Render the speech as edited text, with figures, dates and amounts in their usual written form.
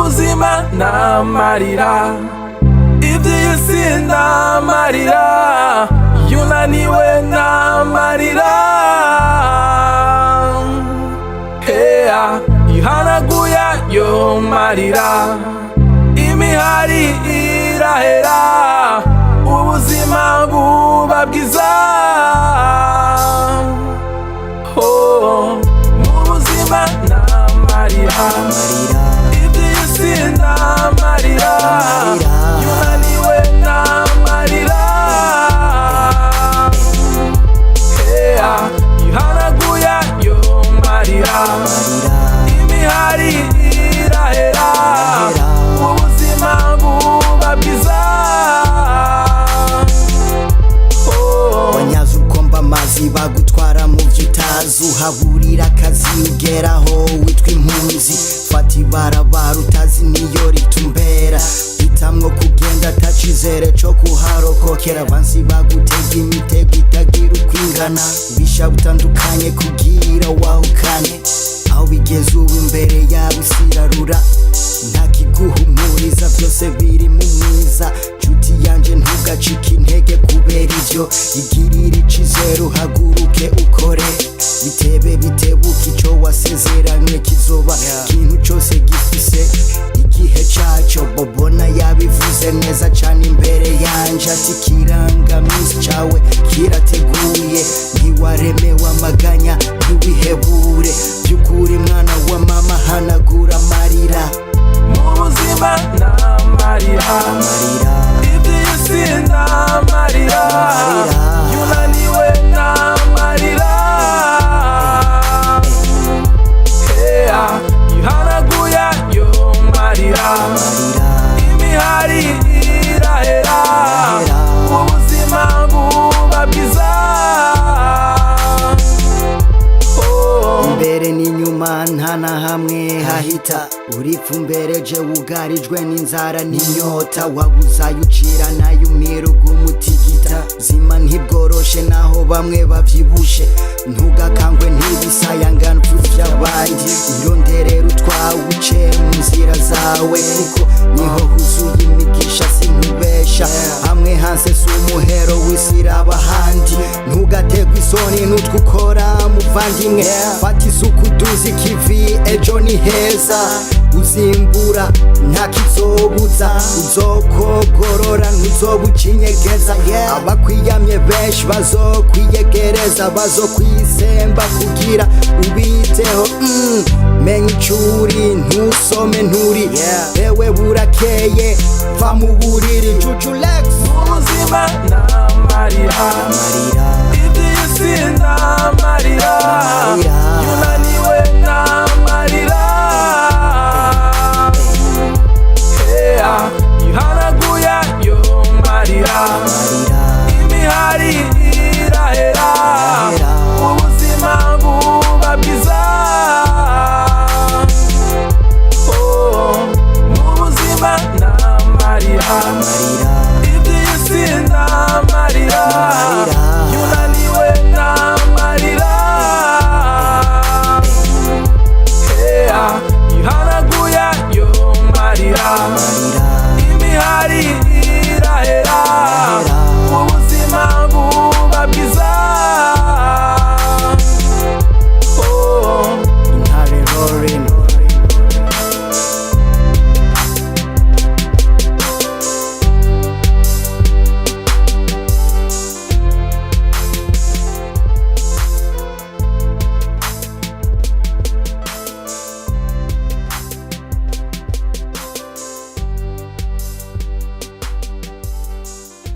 buzima n'amarira, iby'isi n'amarira, iyo unaniwe n'amarira, ihanaguye ayo marira, imihari irahera, ubuzima buba bwiza. Mu buzima n'amarira, iby'isi n'amarira, iyo unaniwe n'amarira, ihanaguye ayo marira, imihari irahera, ubuzima buba bwiza. wanyaze ukomba amazi bagutwara mu vy'utazi, uhaburira akazi ugeraho witwa impunzi, fata ibarabara utazi niyo ritumbera, hitamwo kugenda atacizere co kuharokokera, abansi bagutega imitego itagira uko ingana, ubisha butandukanye kugira wahukane, aho bigeze ubu imbere yawe isirarura, nta kiguhumuriza byose biri mu mwiza, nshuti yanje ntugacike intege kubera ivyo, igirira icizere uhaguruke ukore, bitebe bitebuke ico wasezeranywe kizoba, ikintu cose gifise igihe caco, Bobona yabivuze neza cane imbere yanje, ati ikirangamisi cawe kirateguye, ntiwaremewe amaganya ntiwihebure, vy'ukuri mwana wa mama hanagura amarira. Mu buzima n'amarira, iby'isi n'amarira, iyo unaniwe n'amarira, ihanaguye ayo marira, imihari irahera, ubuzima buba bwiza. Imbere n'inyuma nta na hamwe hahita, uripfumbereje wugarijwe n'inzara n'inyota, wabuzayo ucira nayo umiruga umutigita, zima ntibworoshe naho bamwe bavyibushe, ntugakangwe ntibisayangana vy'abandi, ironderera utwawe uce mu nzira zawe, kuko niho huzuye imigisha sinkubesha, hamwe hanse si umuhero w'isiraba handi, ntugategwe isoni n'utwo ukora muvandimwe, fata isuku duzi kivi ejo ni heza, uzimbura nta kizobuza, uzokogorora ntuzobucinyegeza, abakwiyamye benshi bazokwiyegereza, bazokwisemba kugira ubiteho, menya icuri ntusome nturi, ewe burakeye va mu buriri, Juju Lex. Mu buzima n'amarira, iby'isi n'amarira,